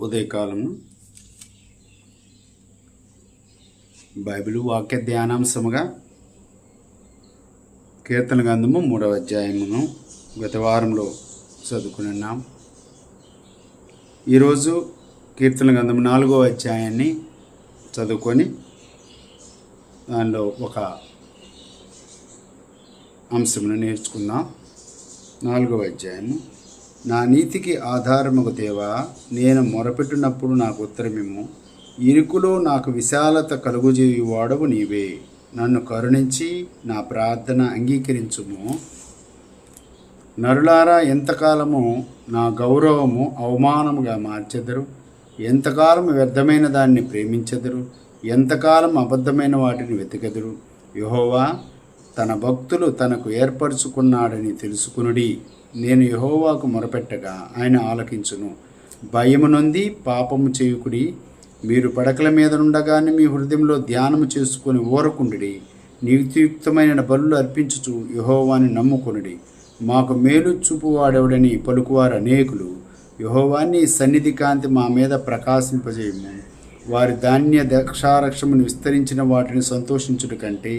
ఉదయకాలము బైబిల్ వాక్య ధ్యానాంశముగా కీర్తన గ్రంథము 3వ అధ్యాయమును గత వారంలో చదువుకున్నాం. ఈరోజు కీర్తన గ్రంథము 4వ అధ్యాయాన్ని చదువుకొని దానిలో ఒక అంశమును నేర్చుకుందాం. 4వ అధ్యాయము. నా నీతికి ఆధారముకు దేవా, నేను మొరపెట్టినప్పుడు నాకు ఉత్తరమిమ్ము. ఇరుకులో నాకు విశాలత కలుగుజేయువాడవు నీవే. నన్ను కరుణించి నా ప్రార్థన అంగీకరించుము. నరులారా, ఎంతకాలము నా గౌరవము అవమానముగా మార్చెదరు? ఎంతకాలం వ్యర్థమైన దాన్ని ప్రేమించెదరు? ఎంతకాలం అబద్ధమైన వాటిని వెతికెదరు? యెహోవా తన భక్తులు తనకు ఏర్పరచుకున్నాడని తెలుసుకునుడి. నేను యెహోవాకు మొరపెట్టగా ఆయన ఆలకించును. భయము నొంది పాపము చేయుకుడి. మీరు పడకల మీద నుండగానే మీ హృదయంలో ధ్యానము చేసుకుని ఊరకుండి. నీతియుక్తమైన బలులు అర్పించుచు యెహోవాని నమ్ముకొనుడి. మాకు మేలు చూపువాడెవడని పలుకువారు అనేకులు. యెహోవా నీ సన్నిధి కాంతి మా మీద ప్రకాశింపజేయము. వారి ధాన్య ద్రాక్షారక్షమును విస్తరించిన వాటిని సంతోషించుట కంటే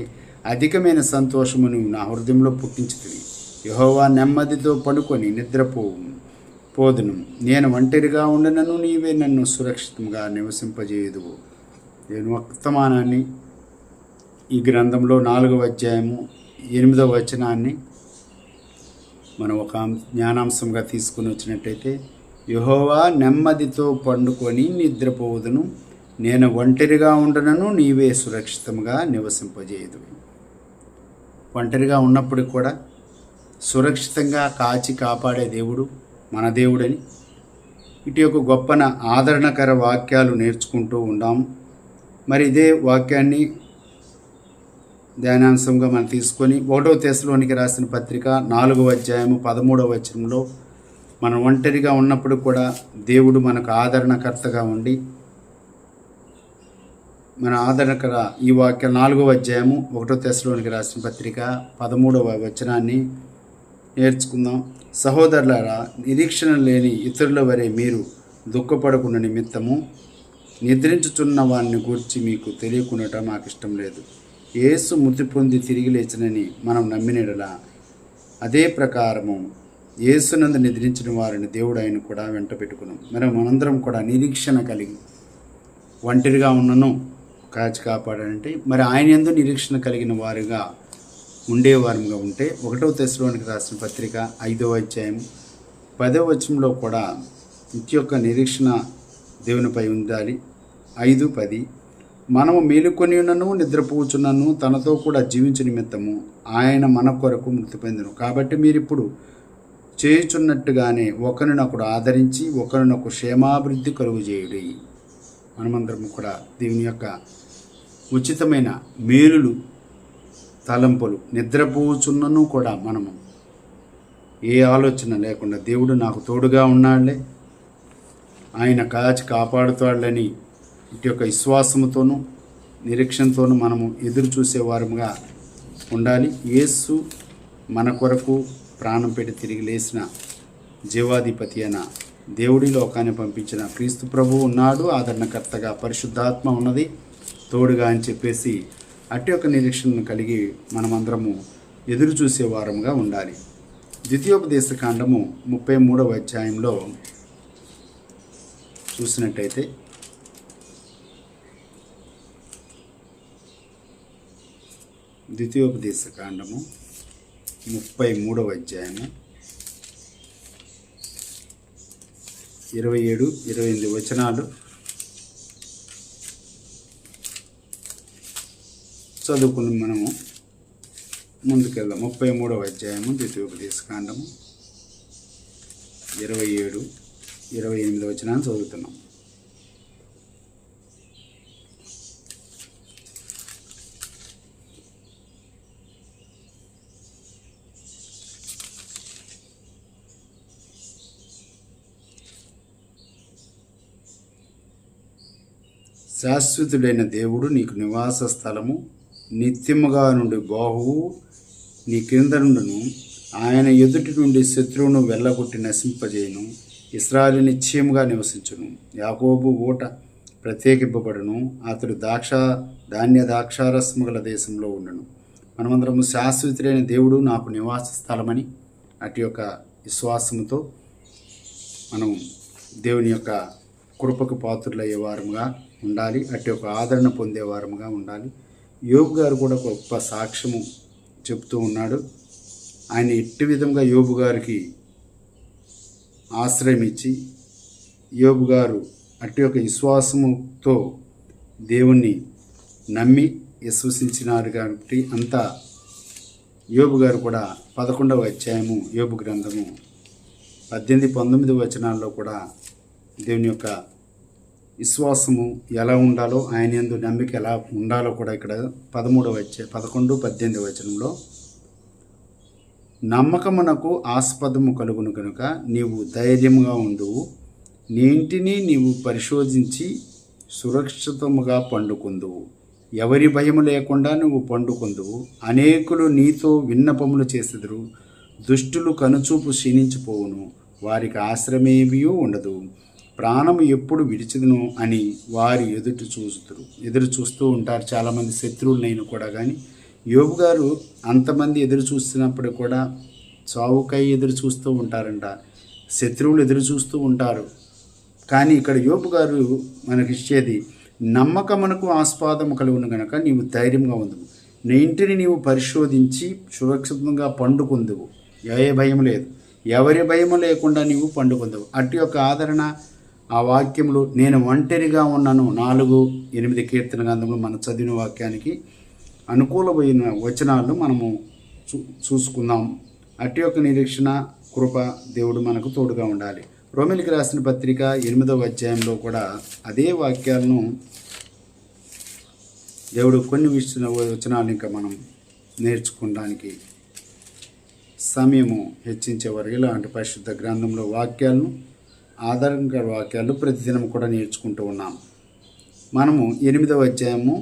అధికమైన సంతోషమును నా హృదయంలో పుట్టించుతుంది. యెహోవా నెమ్మదితో పడుకొని నిద్రపోదును. నేను ఒంటరిగా ఉండనను, నీవే నన్ను సురక్షితంగా నివసింపజేయుదువు. నేను వర్తమానాన్ని ఈ గ్రంథంలో 4వ అధ్యాయము 8వ వచనాన్ని మనం ఒక జ్ఞానాంశంగా తీసుకుని వచ్చినట్టయితే, యెహోవా నెమ్మదితో పండుకొని నిద్రపోదును, నేను ఒంటరిగా ఉండనను, నీవే సురక్షితంగా నివసింపజేయుదువు. ఒంటరిగా ఉన్నప్పుడు కూడా సురక్షితంగా కాచి కాపాడే దేవుడు మన దేవుడని ఇటు యొక్క గొప్పన ఆదరణకర వాక్యాలు నేర్చుకుంటూ ఉన్నాము. మరి ఇదే వాక్యాన్ని ధ్యానాంశంగా మనం తీసుకొని 1వ తెస్సలోనికి రాసిన పత్రిక 4వ అధ్యాయము 13వ వచనంలో మనం ఒంటరిగా ఉన్నప్పుడు కూడా దేవుడు మనకు ఆదరణకర్తగా ఉండి మన ఆదరణకర ఈ వాక్యం 4వ అధ్యాయము 1వ తెస్సలోనికి రాసిన పత్రిక 13వ వచనాన్ని నేర్చుకుందాం. సహోదరులారా, నిరీక్షణ లేని ఇతరుల వరే మీరు దుఃఖపడకుండా నిమిత్తము నిద్రించుచున్న వారిని గూర్చి మీకు తెలియకుండా మాకు ఇష్టం లేదు. యేసు మృతి పొంది తిరిగి లేచినని మనం నమ్మినలా అదే ప్రకారము యేసునందు నిద్రించిన వారిని దేవుడు ఆయన కూడా వెంట పెట్టుకున్నాం. మరి మనందరం కూడా నిరీక్షణ కలిగి ఒంటరిగా ఉన్నను కాచి కాపాడాలంటే మరి ఆయన యందు నిరీక్షణ కలిగిన వారుగా ఉండేవారుగా ఉంటే 1వ తెస్సలోనికి రాసిన పత్రిక 5వ అధ్యాయం 10వ వచనంలో కూడా ఇంటి యొక్క నిరీక్షణ దేవునిపై ఉండాలి. 5:10 మనము మేలుకొని ఉన్నను నిద్రపోచున్నను తనతో కూడా జీవించు నిమిత్తము ఆయన మన కొరకు మృతి పొందెను. కాబట్టి మీరిప్పుడు చేయుచున్నట్టుగానే ఒకరినొకడు ఆదరించి ఒకరినొకరు క్షేమాభివృద్ధి కలుగు చేయుడి. మనమందరం కూడా దేవుని యొక్క ఉచితమైన మేలులు తలంపులు నిద్రపోచున్నను కూడా మనము ఏ ఆలోచన లేకుండా దేవుడు నాకు తోడుగా ఉన్నాడులే, ఆయన కాచి కాపాడుతాడులని ఇటు యొక్క విశ్వాసముతోనూ నిరీక్షణతోనూ మనము ఎదురు చూసేవారముగా ఉండాలి. యేసు మన కొరకు ప్రాణం పెట్టి తిరిగి లేచిన జీవాధిపతి అయిన దేవుడి లోకాన్ని పంపించిన క్రీస్తు ప్రభువు ఉన్నాడు. ఆదరణకర్తగా పరిశుద్ధాత్మ ఉన్నది తోడుగా అని చెప్పేసి అటు యొక్క నిరీక్షణను కలిగి మనమందరము ఎదురు చూసే వారముగా ఉండాలి. ద్వితీయోపదేశ కాండము 33వ అధ్యాయంలో చూసినట్టయితే ద్వితీయోపదేశ కాండము 33వ అధ్యాయము 27-28 వచనాలు చదువుకుని మనము ముందుకెళ్దాం. 33వ అధ్యాయము ద్వితీయోపదేశ కాండము 27-28 వచనాన్ని చదువుతున్నాం. శాశ్వతుడైన దేవుడు నీకు నివాస స్థలము, నిత్యముగా నుండి బాహువు నీ క్రింద నుండును. ఆయన ఎదుటి నుండి శత్రువును వెళ్ళగొట్టి నశింపజేయను. ఇశ్రాయేలు నిశ్చయముగా నివసించును. యాకోబు ఊట ప్రత్యేకింపబడును. అతడు ద్రాక్షారసము గల దేశంలో ఉండును. మనమందరము శాశ్వతుడైన దేవుడు నాకు నివాస స్థలమని అటు యొక్క విశ్వాసముతో మనం దేవుని యొక్క కృపకు పాత్రులయ్యే వారముగా ఉండాలి. అటు యొక్క ఆదరణ పొందే వారముగా ఉండాలి. యోబు గారు కూడా గొప్ప సాక్ష్యము చెప్తూ ఉన్నాడు. ఆయన ఎట్టి విధంగా యోబు గారికి ఆశ్రయం ఇచ్చి యోబు గారు అటు యొక్క విశ్వాసముతో దేవుణ్ణి నమ్మి విశ్వసించినారు కాబట్టి అంతా యోబు గారు కూడా 11వ అధ్యాయము యోబు గ్రంథము 18-19 వచనాల్లో కూడా దేవుని యొక్క విశ్వాసము ఎలా ఉండాలో, ఆయన యందు నమ్మిక ఎలా ఉండాలో కూడా ఇక్కడ 11-18 వచనంలో, నమ్మకమునకు ఆస్పదము కలుగును కనుక నీవు ధైర్యముగా ఉండువు, నీ ఇంటిని నీవు పరిశోధించి సురక్షితముగా పండుకొందువు, ఎవరి భయము లేకుండా నువ్వు పండుకొందువు. అనేకులు నీతో విన్నపములు చేసెదరు, దుష్టులు కనుచూపు క్షీణించిపోవును, వారికి ఆశ్రమేమీ ఉండదు, ప్రాణము ఎప్పుడు విడిచిదును అని వారి ఎదురు చూస్తూ ఉంటారు. చాలామంది శత్రువులనైనా కూడా కానీ యోబు గారు అంతమంది ఎదురు చూస్తున్నప్పుడు కూడా చావుకై ఎదురు చూస్తూ ఉంటారంట, శత్రువులు ఎదురు చూస్తూ ఉంటారు. కానీ ఇక్కడ యోబు గారు మనకిచ్చేది నమ్మకమునకు ఆస్పదము కలుగును గనక నీవు ధైర్యంగా ఉందువు, నీ ఇంటిని నీవు పరిశోధించి సురక్షితంగా పండుకొందువు, ఏ భయం లేదు, ఎవరి భయము లేకుండా నీవు పండుకొందువు. అటు యొక్క ఆదరణ ఆ వాక్యములు నేను ఒంటరిగా ఉన్నాను 4:8 కీర్తన గ్రంథంలో మన చదివిన వాక్యానికి అనుకూలమైన వచనాలను మనము చూసుకుందాం. అటు యొక్క నిరీక్షణ కృప దేవుడు మనకు తోడుగా ఉండాలి. రోమీయులకు రాసిన పత్రిక 8వ అధ్యాయంలో కూడా అదే వాక్యాలను దేవుడు కొన్ని వచనాలు ఇంకా మనం నేర్చుకోవడానికి సమయము హెచ్చించేవారు. ఇలాంటి పరిశుద్ధ గ్రంథంలో వాక్యాలను ఆధారంగా వాక్యాలు ప్రతిదినం కూడా నేర్చుకుంటూ ఉన్నాం. మనము 8వ అధ్యాయము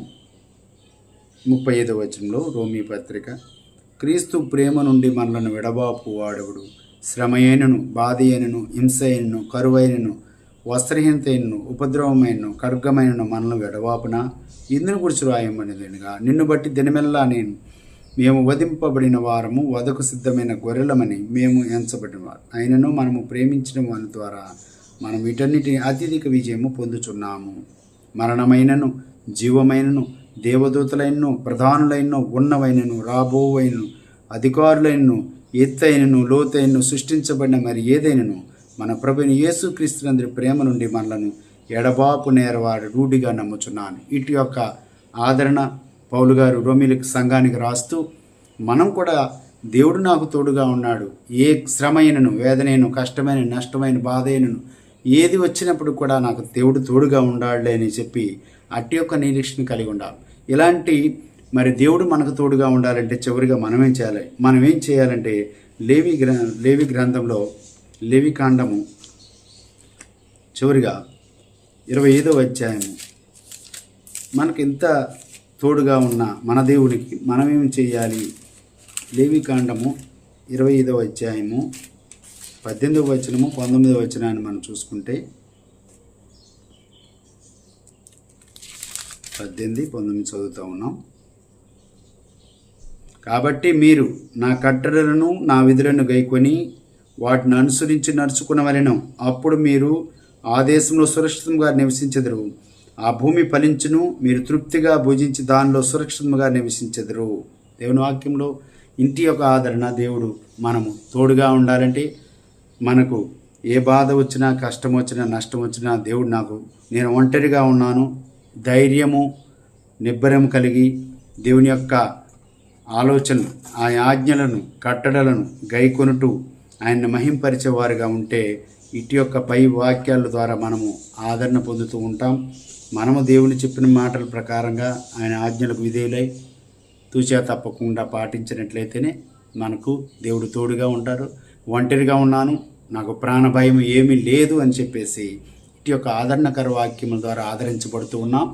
35వ వచనంలో రోమీ పత్రిక, క్రీస్తు ప్రేమ నుండి మనలను విడబాపు వాడెవడు, శ్రమ అయినను, బాధ అయినను, హింస అయినను, కరువైనను, వస్త్రహీనతైనను, ఉపద్రవమైనను, ఖడ్గమైనను మనల్ని విడవాపున ఇందును గురించి రాయమనిదిగా, నిన్ను బట్టి దినమెల్లా మేము వధింపబడిన వారము, వధకు సిద్ధమైన గొర్రెలమని మేము ఎంచబడిన వారు అయినను మనము ప్రేమించిన వారి ద్వారా మనం వీటన్నిటిని అత్యధిక విజయము పొందుచున్నాము. మరణమైనను, జీవమైనను, దేవదూతలైనను, ప్రధానులైనను, ఉన్నవైనను, రాబోవైనను, అధికారులైనను, ఎత్తైనను, లోతైనను, సృష్టించబడిన మరి ఏదైనను మన ప్రభుని యేసుక్రీస్తునందరి ప్రేమ నుండి మనలను ఎడబాపు నేరవాడు రూఢిగా నమ్ముచున్నాను. ఇటు యొక్క ఆదరణ పౌలు గారు రోమీయులకు సంఘానికి రాస్తూ, మనం కూడా దేవుడు నాకు తోడుగా ఉన్నాడు, ఏ శ్రమ అయినను, వేదనైనను, కష్టమైన, నష్టమైన, బాధ అయినను ఏది వచ్చినప్పుడు కూడా నాకు దేవుడు తోడుగా ఉండాలి అని చెప్పి అట్టి యొక్క నిరీక్షణ కలిగి ఉండాలి. ఇలాంటి మరి దేవుడు మనకు తోడుగా ఉండాలంటే చివరిగా మనం ఏం చేయాలంటే లేవి గ్రంథంలో లేవి కాండము చివరిగా 25వ అధ్యాయము మనకి ఎంత తోడుగా ఉన్న మన దేవుడికి మనమేం చేయాలి? లేవి కాండము 25వ అధ్యాయము 18వ వచనము 19వ వచనాన్ని మనం చూసుకుంటే 18-19 చదువుతూ ఉన్నాం. కాబట్టి మీరు నా కట్టడలను నా విధులను గైకొని వాటిని అనుసరించి నడుచుకునవలెను, అప్పుడు మీరు ఆ దేశంలో సురక్షితంగా నివసించెదరు, ఆ భూమి ఫలించును, మీరు తృప్తిగా భుజించి దానిలో సురక్షితంగా నివసించెదరు. దేవుని వాక్యంలో ఇంటి యొక్క ఆదరణ దేవుడు మనము తోడుగా ఉండాలంటే, మనకు ఏ బాధ వచ్చినా, కష్టం వచ్చినా, నష్టం వచ్చినా దేవుడు నేను ఒంటరిగా ఉన్నాను, ధైర్యము నిబ్బరం కలిగి దేవుని యొక్క ఆలోచనలు, ఆ ఆజ్ఞలను, కట్టడలను గైకొనుటూ ఆయన్ని మహింపరిచేవారుగా ఉంటే ఇటు యొక్క పై వాక్యాల ద్వారా మనము ఆదరణ పొందుతూ ఉంటాం. మనము దేవుని చెప్పిన మాటల ప్రకారంగా ఆయన ఆజ్ఞలకు విధేయులై తూచా తప్పకుండా పాటించినట్లయితేనే మనకు దేవుడు తోడుగా ఉంటారు. ఒంటరిగా ఉన్నాను, నాకు ప్రాణ భయం ఏమీ లేదు అని చెప్పేసి ఇటు యొక్క ఆదరణకర వాక్యముల ద్వారా ఆదరించబడుతూ ఉన్నాం.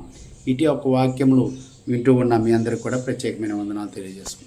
ఇటు యొక్క వాక్యములు వింటూ ఉన్న మీ అందరికీ కూడా ప్రత్యేకమైన వందనాలు తెలియజేస్తున్నాం.